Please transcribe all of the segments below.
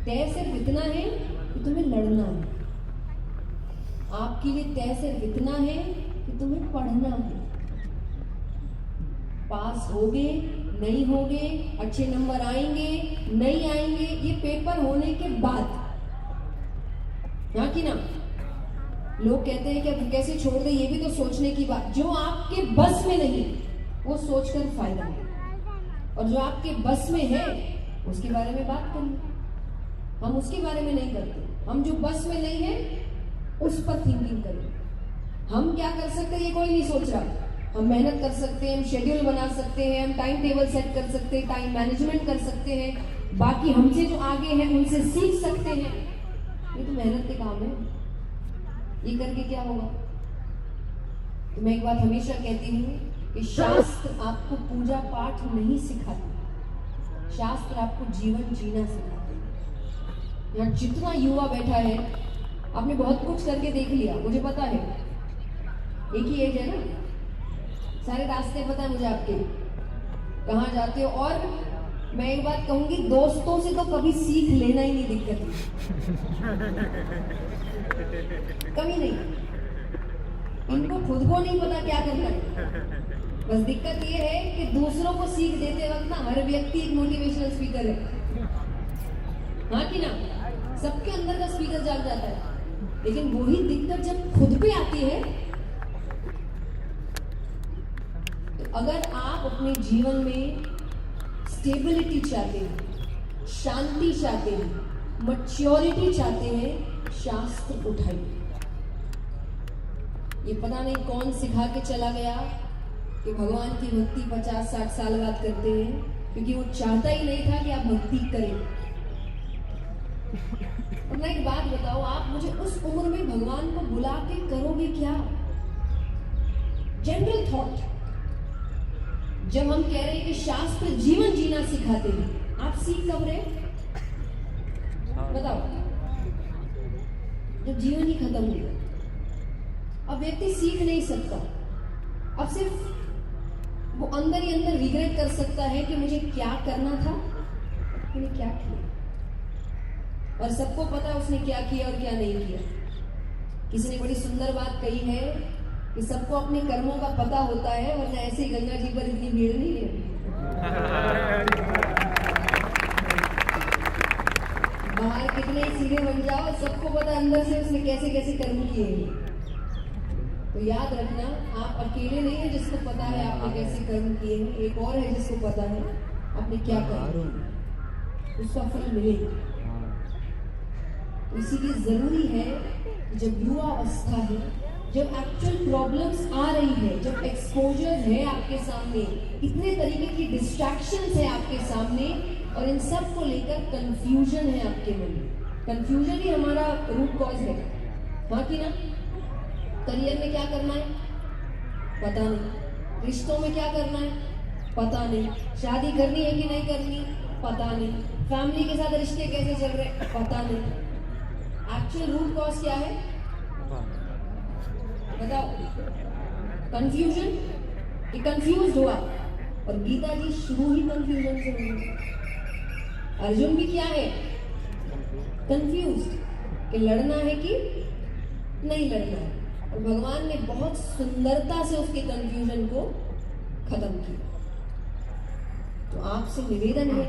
तय सिर्फ इतना है कि तुम्हें लड़ना है। आपके लिए तय सिर्फ इतना है कि तुम्हें पढ़ना है। पास होगे नहीं होगे, अच्छे नंबर आएंगे नहीं आएंगे, ये पेपर होने के बाद, हाँ कि ना। लोग कहते हैं कि अब कैसे छोड़ दे, ये भी तो सोचने की बात। जो आपके बस में नहीं वो सोचकर फायदा है, और जो आपके बस में है उसके बारे में बात करिए। हम उसके बारे में नहीं करते, हम जो बस में नहीं है उस पर थिंकिंग करिए। हम क्या कर सकते हैं ये कोई नहीं सोच रहा। हम मेहनत कर सकते हैं, हम शेड्यूल बना सकते हैं, हम टाइम टेबल सेट कर सकते हैं, टाइम मैनेजमेंट कर सकते हैं, बाकी हमसे जो आगे हैं उनसे सीख सकते हैं। ये तो मेहनत के काम है। ये करके क्या होगा? तो मैं एक बात हमेशा कहती हूँ कि शास्त्र आपको पूजा पाठ नहीं सिखाते, शास्त्र आपको जीवन जीना सिखाते। यहाँ जितना युवा बैठा है आपने बहुत कुछ करके देख लिया, मुझे पता है। एक ही एज है ना, सारे रास्ते पता है मुझे आपके, कहाँ जाते हो। और मैं एक बात कहूंगी, दोस्तों से तो कभी सीख लेना ही नहीं दिक्कत कभी नहीं। इनको खुद को नहीं पता क्या करना है। बस दिक्कत ये है कि दूसरों को सीख देते वक्त ना हर व्यक्ति एक मोटिवेशनल स्पीकर है, हाँ कि ना। सबके अंदर का स्पीकर जाग जाता है, लेकिन वही दिक्कत जब खुद पे आती है। तो अगर आप अपने जीवन में स्टेबिलिटी चाहते हैं, शांति चाहते हैं, मैच्योरिटी चाहते हैं, शास्त्र उठाइए। ये पता नहीं कौन सिखा के चला गया कि भगवान की भक्ति 50-60 साल बाद करते हैं, क्योंकि वो चाहता ही नहीं था कि आप भक्ति करें। और मैं एक बात बताओ, आप मुझे उस उम्र में भगवान को बुला के करोगे क्या? जनरल थॉट, जब हम कह रहे हैं कि शास्त्र जीवन जीना सिखाते हैं, आप सीख कब रहे? बताओ। जब जीवन ही खत्म हो गया, अब व्यक्ति सीख नहीं सकता। अब सिर्फ वो अंदर ही अंदर रिग्रेट कर सकता है कि मुझे क्या करना था, मैंने क्या किया। और सबको पता है उसने क्या किया और क्या नहीं किया। किसी ने बड़ी सुंदर बात कही है कि सबको अपने कर्मों का पता होता है, वरना ऐसे ही गंगा जी पर इतनी भीड़ नहीं है। बाहर कितने सीधे बन जाओ, सबको पता अंदर से उसने कैसे कैसे कर्म किए हैं। तो याद रखना, आप अकेले नहीं है जिसको पता है आपने कैसे कर्म किए हैं, एक और है जिसको पता है आपने क्या कर्म, उसका फल मिलेगा। इसीलिए जरूरी है जब युवा अवस्था है, जब एक्चुअल प्रॉब्लम्स आ रही है, जब एक्सपोजर है आपके सामने, इतने तरीके की डिस्ट्रैक्शंस है आपके सामने, और इन सब को लेकर कंफ्यूजन है आपके मन में। कंफ्यूजन ही हमारा रूट कॉज है, हाँ कि ना। करियर में क्या करना है पता नहीं, रिश्तों में क्या करना है पता नहीं, शादी करनी है कि नहीं करनी पता नहीं, फैमिली के साथ रिश्ते कैसे चल रहे पता नहीं। एक्चुअल रूट कॉज क्या है बताओ? कंफ्यूजन। ये कंफ्यूज हुआ, और गीता जी शुरू ही कंफ्यूजन से हुई। अर्जुन भी क्या है? कंफ्यूज, कि लड़ना है कि नहीं लड़ना है। और भगवान ने बहुत सुंदरता से उसके कंफ्यूजन को खत्म किया। तो आपसे निवेदन है,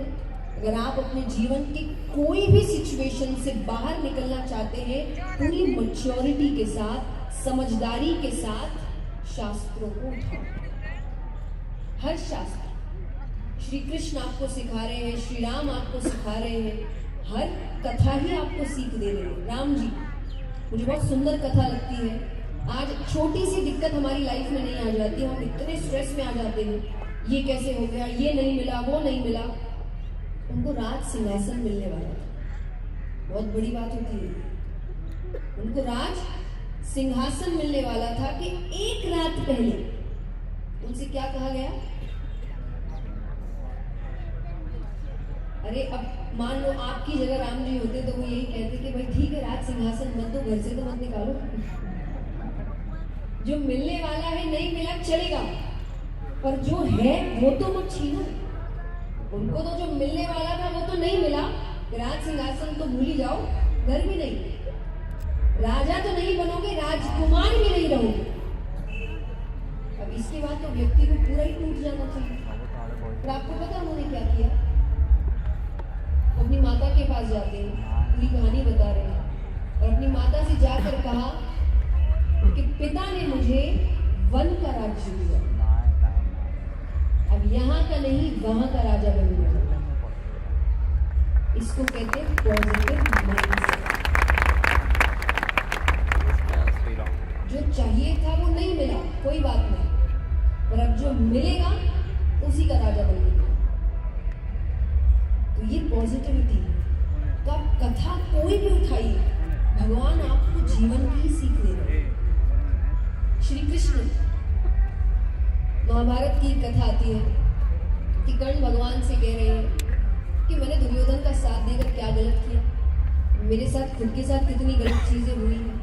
अगर आप अपने जीवन की कोई भी सिचुएशन से बाहर निकलना चाहते हैं, पूरी मैच्योरिटी के साथ, समझदारी के साथ शास्त्रों को उठाओ। हर शास्त्र, श्री कृष्ण आपको सिखा रहे हैं, श्री राम आपको सिखा रहे हैं, हर कथा ही आपको सीख दे रहे हैं। राम जी, मुझे बहुत सुंदर कथा लगती है। आज छोटी सी दिक्कत हमारी लाइफ में नहीं आ जाती, हम इतने स्ट्रेस में आ जाते हैं, ये कैसे हो गया, ये नहीं मिला, वो नहीं मिला। उनको राज सिंहासन मिलने वाला था, बहुत बड़ी बात होती है। उनको राज सिंहासन मिलने वाला था कि एक रात पहले उनसे क्या कहा गया? अरे अब मान लो आपकी जगह राम जी होते तो वो यही कहते कि भाई ठीक है, राज सिंहासन मत दो, घर से तो मत निकालो, जो मिलने वाला है नहीं मिला चलेगा, पर जो है वो तो मत छीनो। उनको तो जो मिलने वाला था वो तो नहीं मिला, कि राज सिंहासन तो भूल ही जाओ, घर भी नहीं, राजा तो नहीं बनोगे, राजकुमार भी नहीं रहोगे। अब इसके बाद तो व्यक्ति को पूरा ही टूट जाना चाहिए। पर आपको पता उन्होंने क्या किया? अपनी माता के पास जाते हैं, पूरी कहानी बता रहे हैं, और अपनी माता से जाकर कहा कि पिता ने मुझे वन का राज्य दिया, अब यहाँ का नहीं वहां का राजा बनूंगा। इसको कहते हैं पॉजिटिव माइंडसेट। जो चाहिए था वो नहीं मिला, कोई बात नहीं, पर अब जो मिलेगा उसी का राजा बनेगा। तो ये पॉजिटिविटी है। तो आप कथा कोई भी उठाइए, भगवान आपको जीवन की सीख दे रहे हैं। श्री कृष्ण, महाभारत की कथा आती है कि कर्ण भगवान से कह रहे हैं कि मैंने दुर्योधन का साथ देकर क्या गलत किया, मेरे साथ खुद के साथ कितनी गलत चीजें हुई हैं,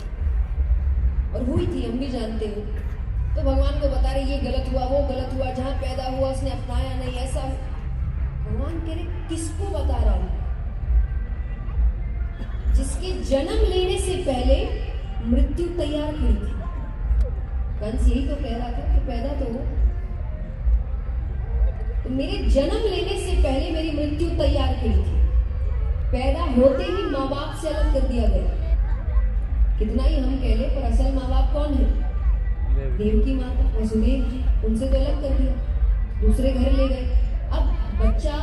और हुई थी, हम भी जानते हो। तो भगवान को बता रहे ये गलत हुआ, वो गलत हुआ, जहां पैदा हुआ उसने अपनाया नहीं, ऐसा। भगवान कह रहे किसको बता रहा हूं? जिसके जन्म लेने से पहले मृत्यु तैयार खड़ी थी। कंस यही तो कह रहा था कि पैदा तो हो, तो मेरे जन्म लेने से पहले मेरी मृत्यु तैयार खड़ी थी। पैदा होते ही माँ बाप से अलग कर दिया गया। कितना ही हम कह ले, पर असल माँ बाप कौन है? देवकी माता, वसुदेव जी, उनसे तो अलग कर दिया, दूसरे घर ले गए। अब बच्चा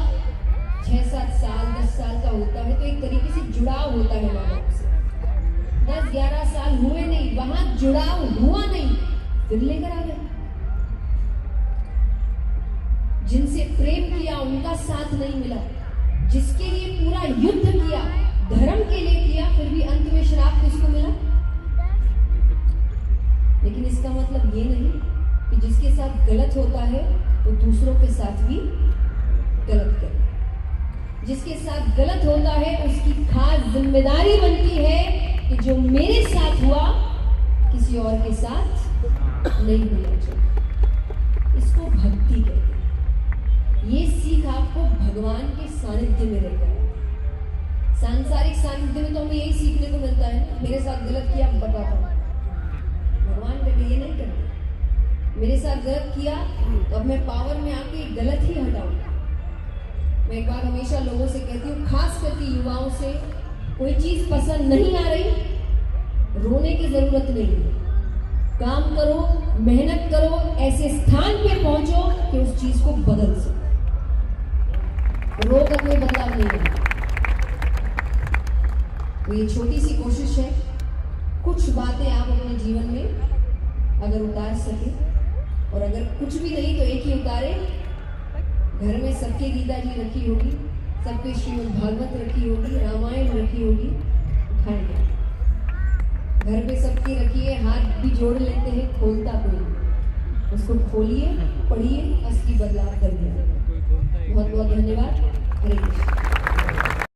6-7 साल 10 साल का होता है तो एक तरीके से जुड़ाव होता है माँ बाप से। 10-11 साल हुए नहीं, वहां जुड़ाव हुआ नहीं, फिर लेकर आ गए। जिनसे प्रेम किया उनका साथ नहीं मिला, जिसके लिए पूरा युद्ध किया, धर्म के लिए किया, फिर भी अंत में श्राप किसको मिला? लेकिन इसका मतलब ये नहीं कि जिसके साथ गलत होता है वो दूसरों के साथ भी गलत करे। जिसके साथ गलत होता है उसकी खास जिम्मेदारी बनती है कि जो मेरे साथ हुआ किसी और के साथ नहीं होना चाहिए। इसको भक्ति कहते हैं। ये सीख आपको भगवान के सानिध्य में रहकर है। सांसारिक सानिध्य में तो हमें यही सीखने को मिलता है, मेरे साथ गलत किया बताता हूँ। भगवान कहते ये नहीं करते, मेरे साथ गलत किया तो अब मैं पावर में आके गलत ही हटाऊं। मैं एक बात हमेशा लोगों से कहती हूँ, खास करके युवाओं से, कोई चीज पसंद नहीं आ रही, रोने की जरूरत नहीं है। काम करो, मेहनत करो, ऐसे स्थान पे पहुंचो कि उस चीज को बदल सको। रो कर कोई बदलाव नहीं है। तो ये छोटी सी कोशिश है, कुछ बातें आप अपने जीवन में अगर उतार सके, और अगर कुछ भी नहीं तो एक ही उतारे। घर में सबके गीता जी रखी होगी, सबके श्रीमद् भागवत रखी होगी, रामायण रखी होगी, उठाएंगे। घर पे सबकी रखिए, हाथ भी जोड़ लेते हैं, खोलता कोई नहीं, उसको खोलिए, पढ़िए, असली बदलाव करिए। बहुत बहुत धन्यवाद। हरे कृष्ण।